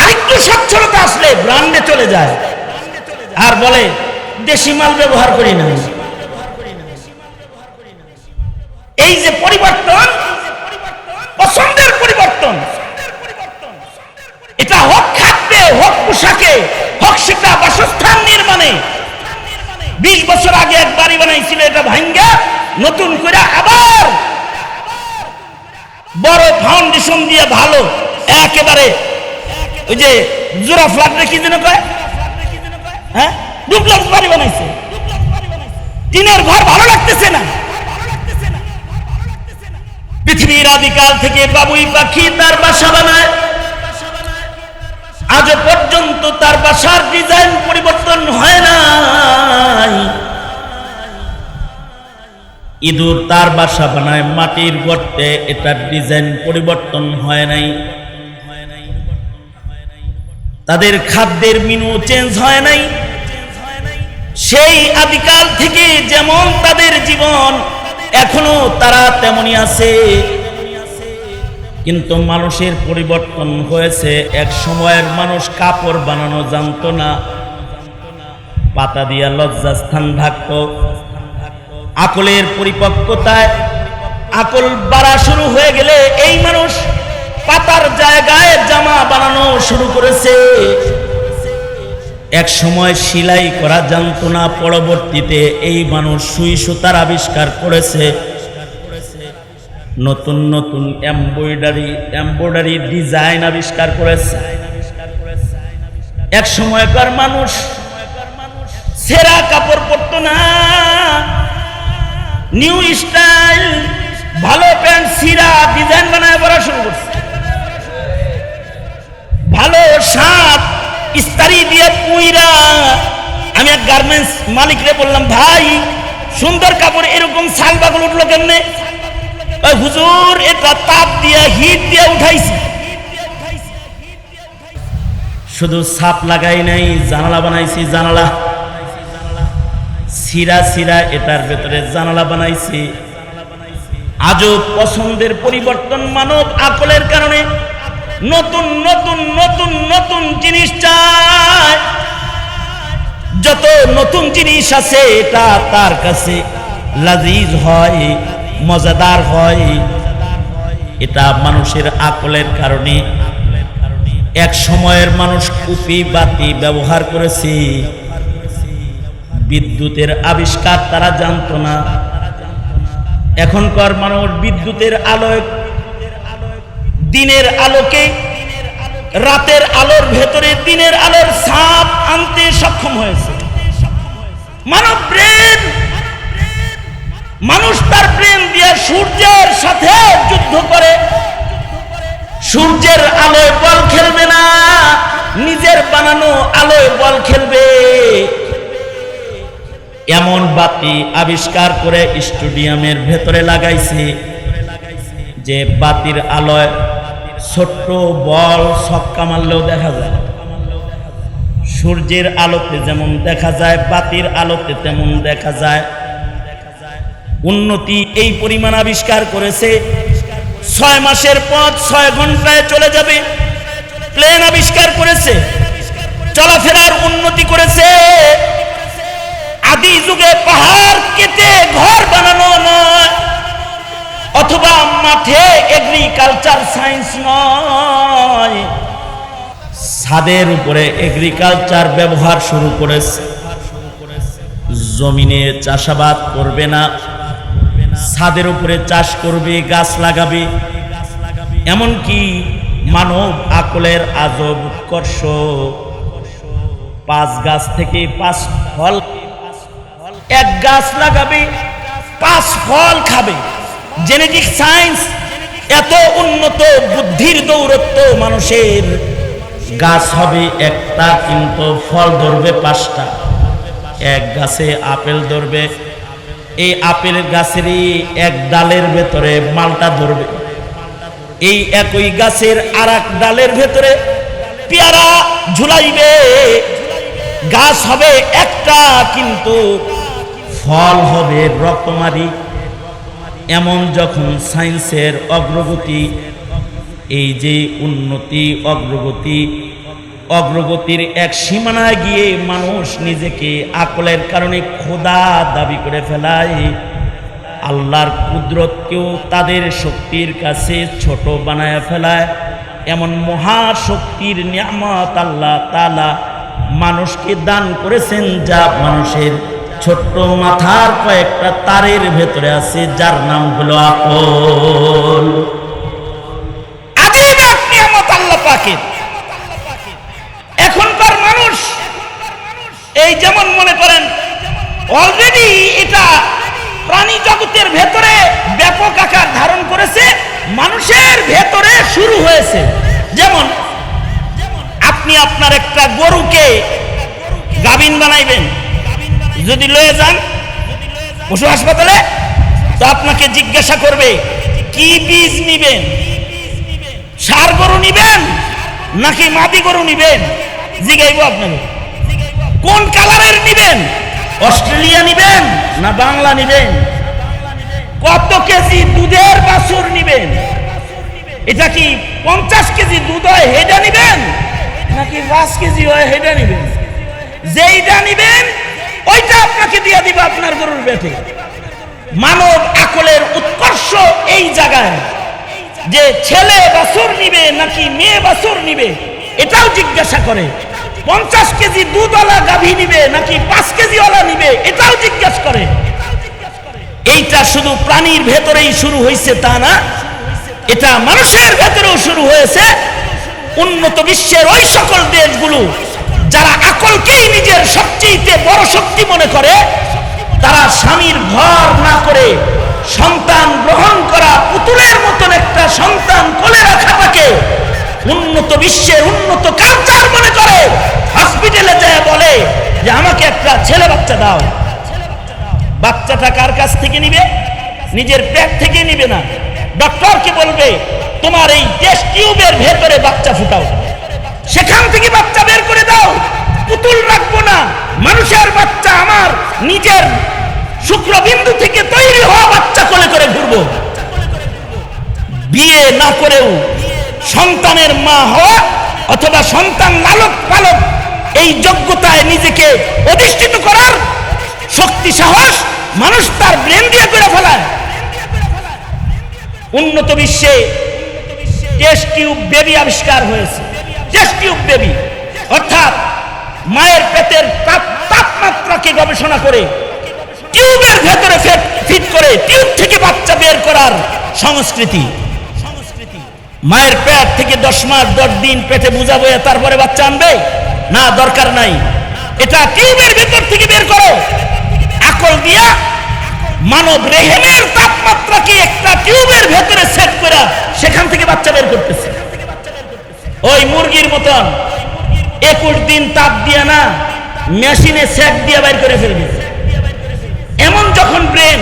আরেকটু সচ্ছলতা আসলে ব্র্যান্ডে চলে যায় আর বলে দেশি মাল ব্যবহার করি না। এই যে পরিবর্তন, পছন্দের পরিবর্তন, এটা হোক খাদ্যে, হোক পোশাকে, হোক সেটা বাসস্থান নির্মাণে। 20 বছর আগে এক বাড়ি বানাইছিল, এটা ভাঙ্গা নতুন করে আবার বড় ফাউন্ডেশন দিয়ে ভালো একেবারে ওই যে জোড়া ফ্ল্যাট কি যেন কয়, হ্যাঁ, ডুপ্লেক্স বাড়ি বানাইছে। টিনের ঘর ভালো লাগতেছে না। পৃথিবীর আদিকাল থেকে বাবুই পাখি তার বাসা বানায়, আজও পর্যন্ত তার বাসার ডিজাইন পরিবর্তন হয় নাই। ইঁদুর তার বাসা বানায় মাটির গর্তে, এটার ডিজাইন পরিবর্তন হয় নাই। তাদের খাদ্যের মেনু চেঞ্জ হয় নাই। সেই আদিকাল থেকে যেমন তাদের জীবন, এখনো তারা তেমনি আছে। কিন্তু মানুষের পরিবর্তন হয়েছে। এক সময়ের মানুষ কাপড় বানানো জানতো না, পাতা দিয়া লজ্জাস্থান ঢাকত। আকলের পরিপক্কতায় আকল বাড়া শুরু হয়ে গেলে এই মানুষ পাতার জায়গায় জামা বানানো শুরু করেছে। এক সময় সেলাই করা জানতো না, পরবর্তীতে এই মানুষ সুই সুতার আবিষ্কার করেছে। নতুন নতুন এমব্রয়ডারি ডিজাইন আবিষ্কার করেছে। এক সময়কার মানুষ ছেঁড়া কাপড় পরতো না, নিউ স্টাইল ভালো প্যান্ট ছিঁড়া ডিজাইন বানায় পরা শুরু করছে। ভালো শার্ট ইস্তারি দিয়ে পুইরা। আমি এক গার্মেন্টস মালিকরে বললাম, ভাই সুন্দর কাপড় এরকম শালবাগুলো উঠলো কেমনে? হুজুর এটা তাপ দিয়ে হিট দিয়ে উঠাইছি। শুধু ছাপ লাগাই নাই, জানালা বানাইছি, জানালা সিরা সিরা এটার ভেতরে জানালা বানাইছি। আজও পছন্দের পরিবর্তন, মানব আকলের কারণে নতুন নতুন নতুন নতুন জিনিস চায়। যত নতুন জিনিস আছে এটা তার কাছে লাজিজ হয়, মজাদার হয়। এটা মানুষের আকলের কারণে। এক সময়ের মানুষ কুপি বাতি ব্যবহার করেছে, বিদ্যুতের আবিষ্কার তারা জানতো না। এখনকার মানুষ বিদ্যুতের আলোয়, দিনের আলোকে রাতের আলোর ভেতরে দিনের আলোর ছাপ আনতে সক্ষম হয়েছে। মানব ব্রেন, মানুষ তার ব্রেন দিয়ে সূর্যের সাথে যুদ্ধ করে। সূর্যের আলোয় বল খেলবে না, নিজের বানানো আলোয় বল খেলবে। এমন বাতি আবিষ্কার করে স্টেডিয়ামের ভেতরে লাগাইছে যে বাতির আলোয় ছোট্ট বল ছক্কা মারলেও দেখা যায়। সূর্যের আলোতে যেমন দেখা যায়, বাতির আলোতে তেমন দেখা যায়। উন্নতি এই পরিমাণ আবিষ্কার করেছে, 6 মাসের পথ 6 ঘন্টায় চলে যাবে। প্লেন আবিষ্কার করেছে, চলাফেরার উন্নতি করেছে। আদি যুগে পাহাড় কেটে ঘর বানানো নয়, অথবা মাঠে এগ্রিকালচার সায়েন্স নয়, ছাদের উপরে এগ্রিকালচার ব্যবহার শুরু করেছে। জমিনে চাষাবাদ করবে না, ছাদের উপরে চাষ করবে, গাছ লাগাবে। এমনকি মানব আকলের আজব উৎকর্ষ, 5 গাছ থেকে 5 ফল, 1 গাছ লাগাবে 5 ফল খাবে। জেনেটিক সায়েন্স এত উন্নত, বুদ্ধির দৌরত্ব মানুষের। গাছ হবে একটা কিন্তু ফল ধরবে 5টা। 1 গাছে আপেল ধরবে, এই আপেল গাছেরই 1 ডালের ভেতরে মালটা ধরবে। এই একই গাছের আর এক ডালের ভেতরে পেয়ারা ঝুলাইবে। গাছ হবে একটা কিন্তু ফল হবে রকমারি। এমন যখন সায়েন্সের অগ্রগতি, এই যে উন্নতি অগ্রগতির এক সীমানায় গিয়ে মানুষ নিজেকে আকলের কারণে খোদা দাবি করে ফেলায়, আল্লাহর কুদরতকেও তাদের শক্তির কাছে ছোট বানায় ফেলায়। এমন মহাশক্তির নিয়ামত আল্লাহ তাআলা মানুষকে দান করেছেন, যা মানুষের ছোট্ট মাথার কয়েকটা তারের ভেতরে আছে, যার নাম হলো আকল। আজীব এক নিয়ামত আল্লাহ পাকের। এখনকার মানুষ এই যেমন মনে করেন অলরেডি এটা প্রাণী জগতের ভেতরে ব্যাপক আকার ধারণ করেছে, মানুষের ভেতরে শুরু হয়েছে। যেমন আপনি আপনার একটা গরুকে গাভিন বানাইবেন, যদি লয়ে যান পশু হাসপাতালে, তো আপনাকে জিজ্ঞাসা করবে কি বীজ নিবেন, ষাঁড় গরু নিবেন নাকি মাদি গরু নিবেন। জিজ্ঞাইব আপনাকে কোন কালারের নিবেন, অস্ট্রেলিয়া নিবেন না বাংলা নিবেন, কত কেজি দুধের বাছুর নিবেন, এটা কি 50 কেজি দুধ হয় হেডা নিবেন নাকি 5 কেজি হয় হেডা নিবেন। যেইটা নিবেন ওইটা আপনাকে দিয়ে দিবে আপনার গরুর পেটে। মানব আকলের উৎকর্ষ এই জায়গায় যে ছেলে বাছুর নিবে নাকি মেয়ে বাছুর নিবে এটাও জিজ্ঞাসা করে। 50 কেজি দুধওয়ালা গাভী নিবে নাকি 5 কেজি ওয়ালা নিবে এটাও জিজ্ঞাসা করে। এইটা শুধু প্রাণীর ভেতরেই শুরু হয়েছে তা না, এটা মানুষের ভেতরেও শুরু হয়েছে। উন্নত বিশ্বের ওই সকল দেশগুলো যারা আকলকেই নিজের সবচেয়ে বড় শক্তি মনে করে, তারা স্বামীর ঘর না করে সন্তান গ্রহণ করা পুতুলের মতন একটা সন্তান কোলে রাখাটাকে উন্নত বিশ্বের উন্নত কালচার মনে করে। হসপিটালে যায় বলে যে আমাকে একটা ছেলে বাচ্চা দাও। বাচ্চাটা কার কাছ থেকে নিবে? নিজের পেট থেকে নিবে না, ডক্টরকে বলবে তোমার এই টেস্ট টিউবের ভেতরে বাচ্চা ফুটাও, সেখান থেকে বাচ্চা বের করে দাও। পুতুল রাখবো না, মানুষের বাচ্চা আমার নিজের শুক্রবিন্দু থেকে তৈরি হওয়া বাচ্চা কোলে করে ঘুরবো। বিয়ে না করেও সন্তানের মা হওয়া অথবা সন্তান লালক পালক এই যোগ্যতায় নিজেকে অধিষ্ঠিত করার শক্তি সাহস মানুষ তার ব্রেন দিয়ে করে ফেলায়। উন্নত বিশ্বে টেস্ট টিউব বেবি আবিষ্কার হয়েছে। টেস্ট টিউব বেবি অর্থাৎ মায়ের পেটের তাপমাত্রাকে গবেষণা করে টিউবের ভেতরে ফিট করে টিউব থেকে বাচ্চা বের করার সংস্কৃতি। মায়ের পেট থেকে 10 মাস 10 দিন পেটে বুঝাবো, তারপরে বাচ্চা আনবে না, দরকার নাই। এটা টিউবের ভেতর থেকে বের করো। আকল দিয়া মানব রেহেমের তাপমাত্রাকে একটা টিউবের ভেতরে সেট করে সেখান থেকে বাচ্চা বের করতেছে। ওই মুরগির মতন 21 দিন তাপ দিয়া না, মেশিনে সেক দিয়ে বের করে ফেলবে। এমন যখন ব্রেন,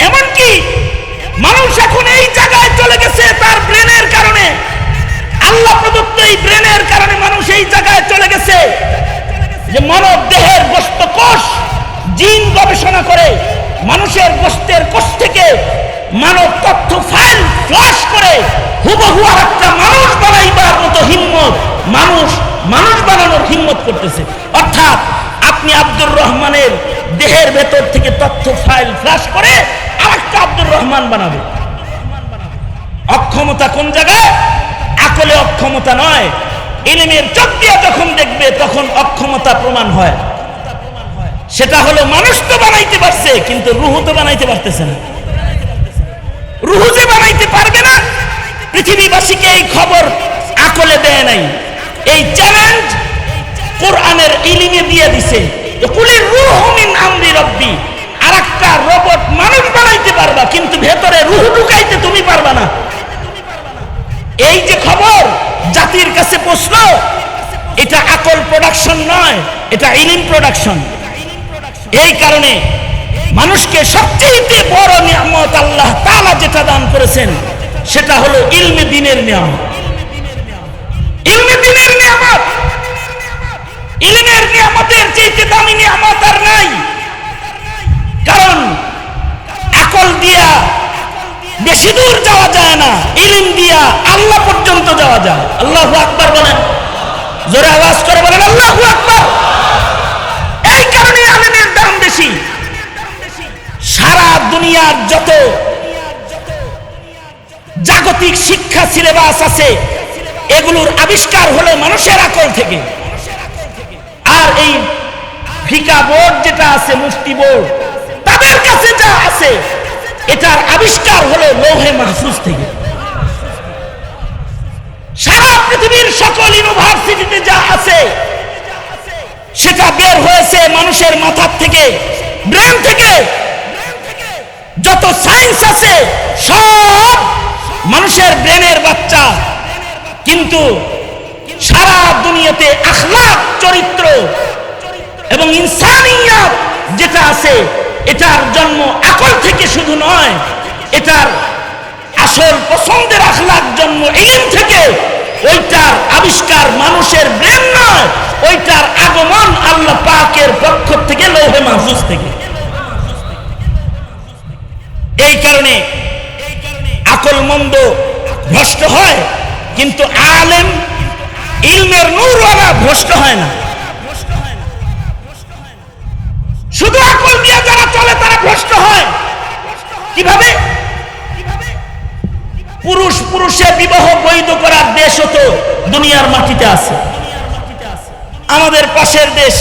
এমনকি মানুষ এখন এই জায়গায় চলে গেছে তার ব্রেনের কারণে, আল্লাহ প্রদত্ত এই ব্রেনের কারণে মানুষ এই জায়গায় চলে গেছে যে মানব দেহের গোশত কোষ জিন গবেষণা করে মানুষের গোশতের কোষ থেকে মানব তথ্য ফাইল ফ্লাশ করে হুবহু একটা মানুষ বানাইবার মতো হিম্মত মানুষ বানানোর হিম্মত করতেছে। অর্থাৎ আপনি আব্দুর রহমানের দেহের ভেতর থেকে তথ্য ফাইল ফ্লাশ করে আরেকটা আব্দুর রহমান বানাবে। অক্ষমতা কোন জায়গায়? আকলে অক্ষমতা নয়, ইলমের চোখ দিয়ে যখন দেখবে তখন অক্ষমতা প্রমাণ হয়। সেটা হলো মানুষ তো বানাইতে পারছে, কিন্তু রুহ তো বানাইতে পারতেছে না। রুহ যে বানাইতে পারবে না, পৃথিবীবাসীকে এই খবর আকলে দেয় নাই। এই চ্যালেঞ্জ কোরআনের ইলমে দিয়ে দিছে, কুলির রূহু মিন আমরি রব্বি। আরেকটা রোবট মানুষ বানাইতে পারবা, কিন্তু ভেতরে রুহ ঢুকাইতে তুমি পারবা না। এই যে খবর জাতির কাছে পৌঁছলো, এটা আকল প্রোডাকশন নয়, এটা ইলম প্রোডাকশন। এই কারণে মানুষকে সবচেয়ে বড় নিয়ামত আল্লাহ তাআলা যেটা দান করেছেন, সেটা হলো ইলমে দ্বীনের নিয়ামত। ইলমে দ্বীনের নিয়ামত, ইলমের নিয়ামতের চেয়ে দামি নিয়ামত আর নাই। কারণ আকল দিয়া বেশি দূর যাওয়া যায় না, ইলম দিয়া আল্লাহ পর্যন্ত যাওয়া যায়। আল্লাহু আকবার বলেন, জোরে আওয়াজ করে বলেন আল্লাহু আকবার। এই কারণে ইলমের দাম বেশি। সারা দুনিয়ার যত জাগতিক শিক্ষা সিলেবাস আছে, এগুলোর আবিষ্কার হলো মানুষের আকল থেকে। আর এই ফিকা বোর্ড যেটা আছে, মুফতি বোর্ড, তাদের কাছে যা আছে, এটার আবিষ্কার হলো লৌহে মাহফুজ থেকে। সারা পৃথিবীর সকল ইউনিভার্সিটিতে যা আছে, সেটা বের হয়েছে মানুষের মাথার থেকে, ব্রেন থেকে। যত সায়েন্স আছে সব মানুষের ব্রেনের বাচ্চা। কিন্তু সারা দুনিয়াতে আখলাক, চরিত্র এবং ইনসানিয়াত যেটা আছে, এটার জন্ম আকল থেকে শুধু নয়, এটার আসল পছন্দের আখলাক জন্ম ইলম থেকে। ওইটার আবিষ্কার মানুষের ব্রেন নয়, ওইটার আগমন আল্লাহ পাকের পক্ষ থেকে, লৌহে মাহফুজ থেকে। এই কারণে আকল মন্দ ভ্রষ্ট হয়, কিন্তু আলেম ইলমের নূরওয়ালা ভ্রষ্ট হয় না। শুধু আকল দিয়ে যারা চলে তারা ভ্রষ্ট হয়। কিভাবে? পুরুষ পুরুষে বিবাহ বৈধ করার দেশও তো দুনিয়ার মাটিতে আছে। আমাদের পাশের দেশ,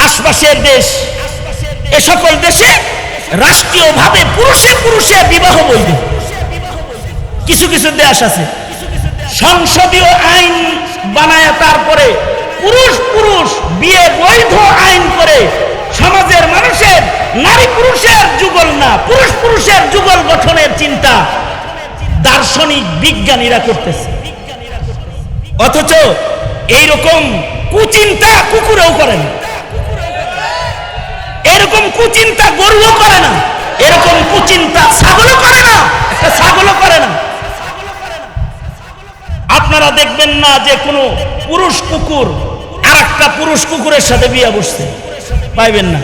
আশপাশের দেশ, এ সকল দেশে রাষ্ট্রীয়ভাবে পুরুষে পুরুষে বিবাহ বৈধ। কিছু কিছু দেশ আছে সংসদীয় আইন বানায়, তারপরে পুরুষ পুরুষ বিয়ে বৈধ আইন করে সমাজের মানুষের নারী পুরুষের যুগল না, পুরুষ পুরুষের যুগল গঠনের চিন্তা দার্শনিক বিজ্ঞানীরা করতেছে। অথচ এইরকম কুচিন্তা কুকুরেও করে না, এরকম কুচিন্তা গরুও করে না, এরকম কুচিন্তা ছাগলও করে না, একটা ছাগলও করে না। আপনারা দেখবেন না যে কোনো পুরুষ কুকুর আর একটা পুরুষ কুকুরের সাথে বিয়ে বসছে, পাইবেন না,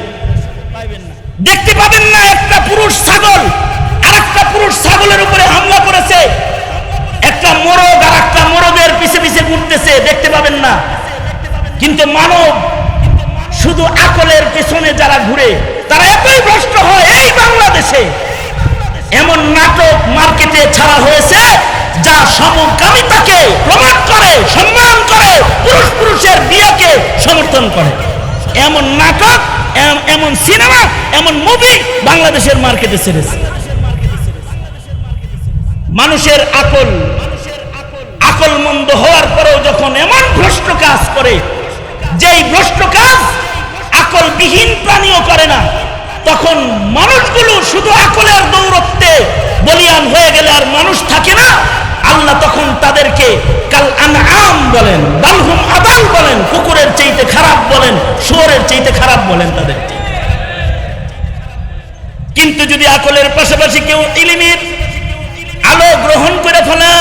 দেখতে পাবেন না। একটা পুরুষ ছাগল আর একটা পুরুষ ছাগলের উপরে হামলা করেছে, একটা মোরগ আর একটা মোরগের পিছে পিছে ঘুরতেছে, দেখতে পাবেন না। কিন্তু মানব শুধু আকলের পেছনে যারা ঘুরে, তারা এতই ভ্রষ্ট হয়। এই বাংলাদেশে এমন নাটক মার্কেটে ছাড়া হয়েছে যা সমকামিতাকে প্রমাণ করে, সম্মান করে, পুরুষ পুরুষের বিয়েকে সমর্থন করে। এমন নাটক, এমন সিনেমা, এমন মুভি বাংলাদেশের মার্কেটে ছেড়েছে। মানুষের আকল মন্দ হওয়ার পরেও যখন এমন ভ্রষ্ট কাজ করে, যেই ভ্রষ্ট কাজ আকলবিহীন প্রাণীও করে না, তখন মানুষগুলো শুধু আকলের দৌরত্বে বলিয়ান হয়ে গেলে আর মানুষ থাকে না। আল্লাহ তখন তাদেরকে কাল আনআম বলেন, বালহুম আদাল বলেন, কুকুরের চাইতে খারাপ বলেন, শুয়োরের চাইতে খারাপ বলেন তাদেরকে। কিন্তু যদি আকলের পাশাপাশি কেউ ইলমের আলো গ্রহণ করে ফেলে,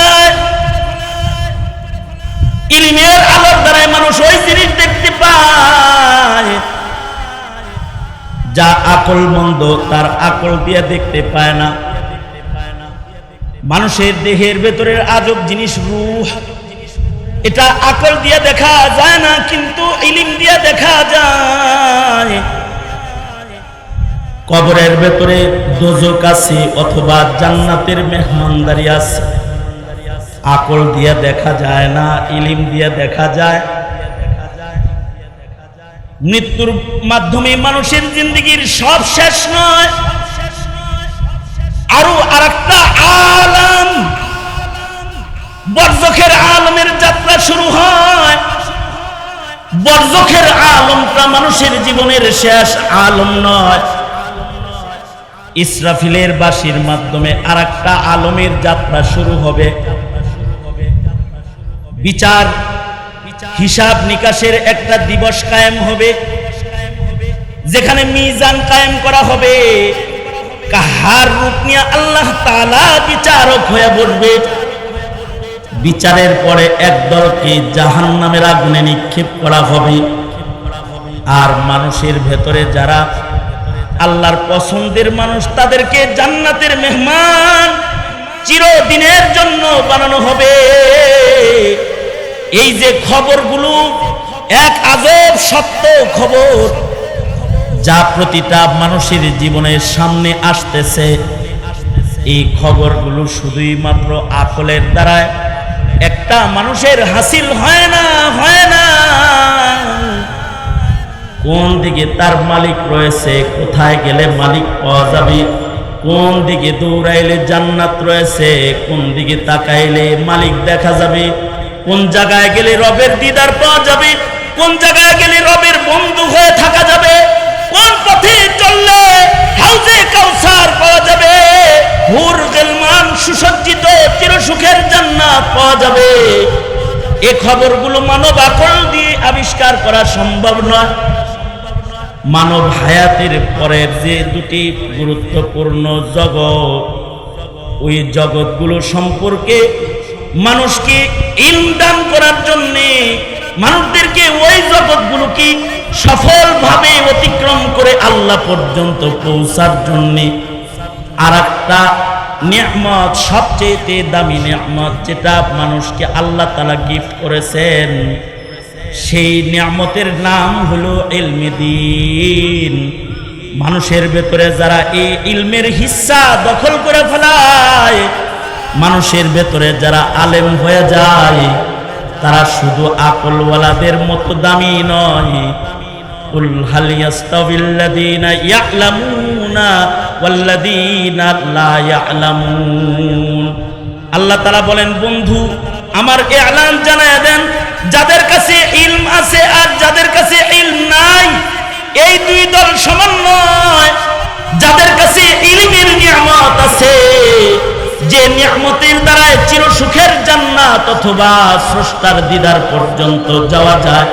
ইলমের আলোর দ্বারাই মানুষ ওই জিনিস দেখতে পায় যা আকল মন্দ তার আকল দিয়ে দেখতে পায় না। মানুষের দেহের ভেতরের আজব জিনিস রূহ, এটা আকল দিয়ে দেখা যায় না, কিন্তু ইলম দিয়ে দেখা যায়। কবরের ভেতরে দোজক আছে অথবা জান্নাতের মেহমানদারি আছে, আকল দিয়ে দেখা যায় না, ইলম দিয়ে দেখা যায়। মৃত্যুর মাধ্যমে মানুষের জিন্দেগির সব শেষ নয়, আরো আরেকটা আলম, বরজখের আলমের যাত্রা শুরু হয়। বরজখের আলমটা মানুষের জীবনের শেষ আলম নয়, ইসরাফিলের বাঁশির মাধ্যমে আরেকটা আলমের যাত্রা শুরু হবে। বিচার হিসাব নিকাশের একটা দিবস কায়েম হবে, যেখানে মিজান কায়েম করা হবে। কাহার রূপ নিয়ে আল্লাহ তাআলা বিচারক হয়ে বসবে। বিচারের পরে একদলকে জাহান্নামের আগুনে নিক্ষেপ করা হবে, আর মানুষের ভেতরে যারা আল্লাহর পছন্দের মানুষ তাদেরকে জান্নাতের মেহমান চিরদিনের জন্য বানানো হবে। এই যে খবরগুলো এক আজব সত্য খবর, যা প্রতিটা মানুষের জীবনের সামনে আসতেছে, এই খবরগুলো শুধুই মাত্র আকলের দ্বারা একটা মানুষের হাসিল হয় না। কোন দিকে তার মালিক রয়েছে, কোথায় গেলে মালিক পাওয়া যাবে, কোন দিকে দৌড়াইলে জান্নাত রয়েছে, কোন দিকে তাকাইলে মালিক দেখা যাবে, কোন জায়গায় গেলে রবের দিদার পাওয়া যাবে, কোন জায়গায় গেলে রবের বন্ধু হয়ে থাকা যাবে, কোন পথে চললে হাউজে কাউসার পাওয়া যাবে, হুর গিলমান সুসজ্জিত চিরসুখের জান্নাত পাওয়া যাবে। এই খবরগুলো মানব আকল দিয়ে আবিষ্কার করা সম্ভব নয়। মানব হায়াতের পরের যে দুটি গুরুত্বপূর্ণ জগৎ, ওই জগৎগুলো সম্পর্কে মানুষকে ইলম দান করার জন্য, মানুষদেরকে ওই জগৎগুলোকে সফলভাবে অতিক্রম করে আল্লাহ পর্যন্ত পৌঁছার জন্য আর একটা নিয়ামত, সবচেয়ে দামি নিয়ামত যেটা মানুষকে আল্লাহ তাআলা গিফট করেছেন, সেই নিয়ামতের নাম হলো ইলমে দ্বীন। মানুষের ভেতরে যারা এই ইলমের হিস্সা দখল করে ফেলায়, মানুষের ভেতরে যারা আলেম হয়ে যায়, তারা শুধু আকলওয়ালাদের মতো দামি নয়। কুল হাল ইয়াস্তাবিল্লাযীনা ইয়া'লামুনা ওয়াল্লাযীনা লা ইয়া'লামুন। আল্লাহ তাআলা বলেন, বন্ধু আমার ইলান জানায়া দেন, যাদের কাছে ইলম আছে আর যাদের কাছে ইলম নাই, এই দুই দল সমান নয়। যাদের কাছে ইলমের নিয়ামত আছে, যে নিয়ামতের দ্বারা চিরসুখের জান্নাত অথবা স্রষ্টার দিদার পর্যন্ত যাওয়া যায়,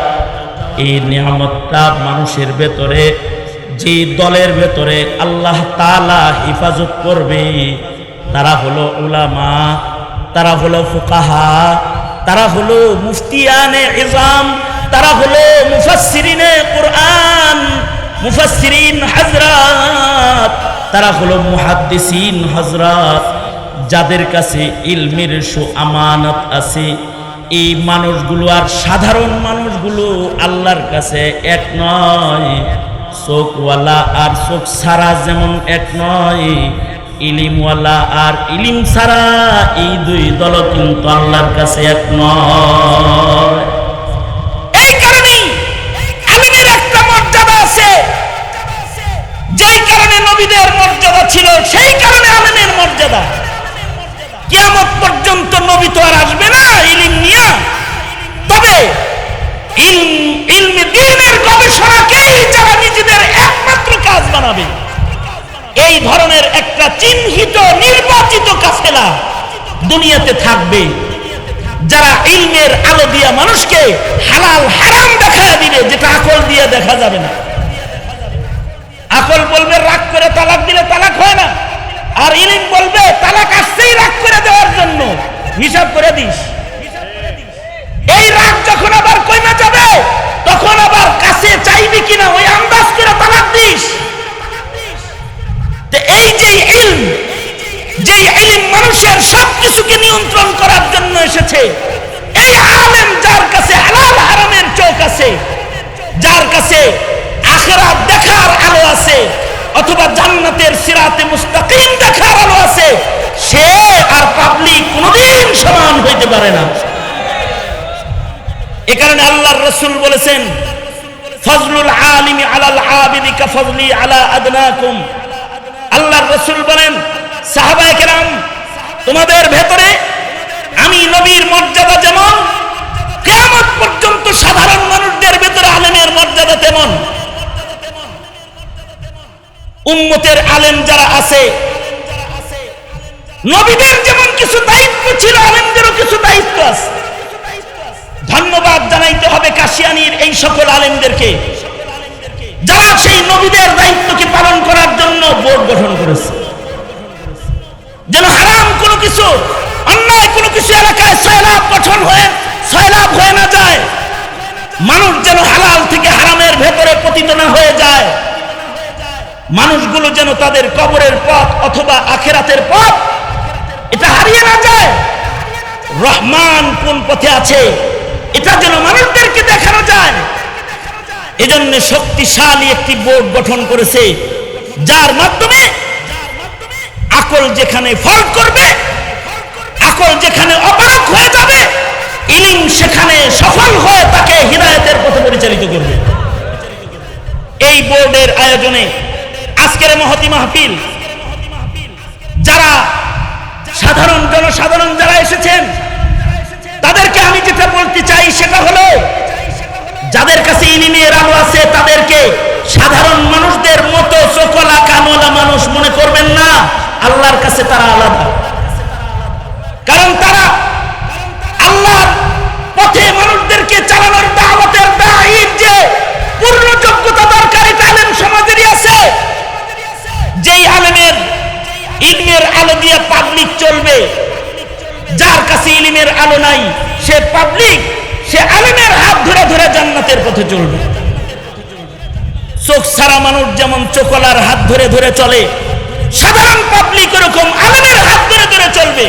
এই নিয়ামতটা মানুষের ভেতরে, যে দলের ভেতরে আল্লাহ তাআলা হেফাজত করবে, তারা হলো উলামা, তারা হলো ফুকাহা, তারা হলো মুফতিয়ানে ইজাম, তারা হলো মুফাসসিরিনে কুরআন, মুফাসসিরিন হযরত, তারা হলো মুহাদ্দিসিন হযরত। যাদের কাছে ইলমের আমানত আছে, এই মানুষগুলো আর সাধারণ মানুষগুলো আল্লাহর কাছে এক নয়। চোখওয়ালা আর চোখ ছাড়া যেমন এক নয়, ইলিমওয়ালা আর ইলিম ছাড়া এই দুই দল কিন্তু আল্লাহর কাছে এক নয়। এই কারণেই ইলমের একটা মর্যাদা আছে, যেই কারণে নবীদের মর্যাদা ছিল, সেই কারণে ইলমের মর্যাদা। কিয়ামত পর্যন্ত নবী তো আর আসবে না ইলম নিয়ে, তবে ইলমে দ্বীনের গবেষণাকেই যারা নিজেদের একমাত্র কাজ বানাবে, এই ধরনের একটা চিহ্নিত নির্বাচিত কাফেলা দুনিয়াতে থাকবে, যারা ইলমের আলো দিয়া মানুষকে হালাল হারাম দেখায় দিবে, যেটা আকল দিয়ে দেখা যাবে না। আকল বলবে রাগ করে তালাক দিলে তালাক হয় না, আর ইলম বলবে তালাক আসছেই রাগ করে দেওয়ার জন্য, হিসাব করে দিস। এই রাগ যখন আবার কমে যাবে, তখন আবার কাছে চাইবি কিনা ওই আন্দাজ করে তালাক দিস। এই যে ইলম, যে ইলম মানুষের সবকিছুকে নিয়ন্ত্রণ করার জন্য এসেছে, এই আলেম যার কাছে হালাল হারামের চোখ আছে, যার কাছে আখিরাত দেখার আলো আছে, অথবা জান্নাতের সিরাতে মুস্তাকিম দেখার আলো আছে, সে আর পাবলিক কোনদিন সমান হইতে পারে না। এ কারণে আল্লাহর রাসূল বলেছেন, ফজলুল আলিমি আলাল আবিদি কাফজলি আলা আদনাকুম। আল্লাহর রাসূল বলেন, সাহাবায়ে কেরাম, তোমাদের ভেতরে আমি নবীর মর্যাদা যেমন, কিয়ামত পর্যন্ত সাধারণ মানুষদের ভেতরে আলেমের মর্যাদা তেমন। উম্মতের আলেম যারা আছে, নবীদের যেমন কিছু দায়িত্ব ছিল, আলেমদেরও কিছু দায়িত্ব আছে। ধন্যবাদ জানাইতে হবে কাশিয়ানীর এই সকল আলেমদেরকে, যারা সেই নবীদের দায়িত্বকে পালন করার জন্য বোর্ড গঠন করেছে, যেন হারাম কোনো কিছু, অন্যায় কোনো কিছু এলাকায় সয়লাভ হয়ে না যায়। মানুষ যেন হালাল থেকে হারামের ভেতরে পতিত না হয়ে যায়। মানুষগুলো যেন তাদের কবরের পথ অথবা আখিরাতের পথ এটা হারিয়ে না যায়। রহমান কোন পথে আছে এটা যেন মানুষদেরকে দেখানো যায়। এজন্য শক্তিশালী একটি বোর্ড গঠন করেছে, যার মাধ্যমে আকল যেখানে ফল্ট করবে, আকল যেখানে অপারক হয়ে যাবে, ইলম সেখানে সফল হয়ে তাকে হিদায়াতের পথে পরিচালিত করবে। এই বোর্ডের আয়োজনে আজকের মহতি মাহফিল, যারা জনসাধারণ যারা এসেছেন, তাদেরকে আমি যেটা বলতে চাই সেটা হলো, যাদের কাছে ইলমের আলো আছে তাদেরকে সাধারণ মানুষদের মতো চোখলা কানওয়ালা মানুষ মনে করবেন না। আল্লাহর কাছে তারা আলাদা, কারণ তারা আল্লাহর পথে মানুষদেরকে চালানোর দাওয়াতের দায়ীর যে পূর্ণ যোগ্যতা দরকার, এটা আলেম সমাজেরই আছে। যেই আলেমের ইলমের আলো দিয়ে পাবলিক চলবে, যার কাছে ইলমের আলো নাই সে পাবলিক, সে আলেমের হাত ধরে ধরে জান্নাতের পথে চলবে। চোখ ছাড়া মানুষ যেমন চোখলার হাত ধরে ধরে চলে, সাধারণ পাবলিক এরকম আলেমের হাত ধরে ধরে চলবে।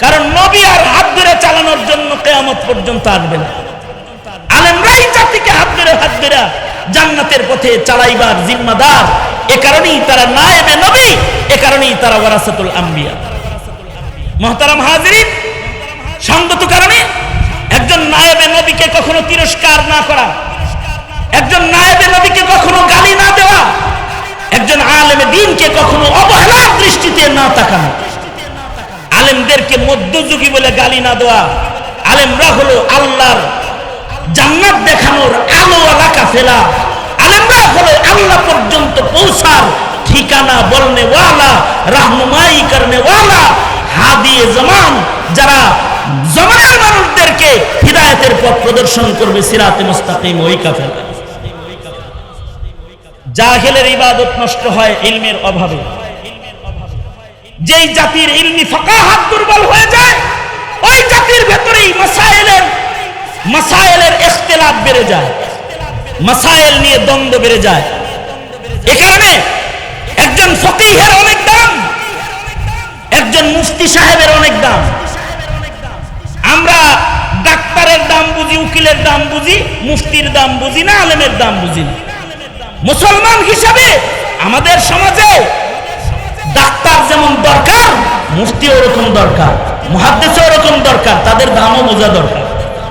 কারণ নবী আর হাত ধরে চালানোর জন্য কিয়ামত পর্যন্ত আসবে না। আলেমরাই জাতিকে হাত ধরে জান্নাতের পথে চালাইবার জিম্মাদার। এ কারণেই তারা নায়েবে নবী, এ কারণেই তারা ওয়ারাসাতুল আম্বিয়া। মুহতারাম হাজিরিন, সঙ্গত কারণে একজন নায়েবে নবীকে কখনো তিরস্কার না করা, একজন নায়েবে নবীকে কখনো গালি না দেওয়া, একজন আলেমে দ্বীনকে কখনো অবহেলার দৃষ্টিতে না তাকানো, আলেমদেরকে মধ্যযুগী বলে গালি না দেওয়া। আলেমরা হলো আল্লাহর জান্নাত দেখানোর আলোওয়ালা কাফেলা। আলেমরা হলো আল্লাহ পর্যন্ত পৌঁছার ঠিকানা বলনে ওয়ালা, রাহনুমাই করনে ওয়ালা, হাদিয়ে জামান, যারা জামানের মানুষদেরকে হিদায়াতের পথ প্রদর্শন করবে, সিরাতে মুস্তাকিম, ওই কাফেলা। জাহেলের ইবাদত নষ্ট হয় ইলমের অভাবে। যেই জাতির ইলমি ফাকাহাত দুর্বল হয়ে যায়, ওই জাতির ভেতরেই মাসায়েলের ইখতিলাফ বেড়ে যায়, মাসায়েল নিয়ে দ্বন্দ্ব বেড়ে যায়। এ কারণে একজন ফকিহের অনেক দাম, একজন মুফতি সাহেবের অনেক দাম। আমরা ডাক্তারের দাম বুঝি, উকিলের দাম বুঝি, মুফতির দাম বুঝি না, আলেমের দাম বুঝি না। মুসলমান হিসাবে আমাদের সমাজে ডাক্তার যেমন দরকার, মুফতি ওরকম দরকার, মুহাদ্দিস ওরকম দরকার, তাদের দামও বোঝা দরকার।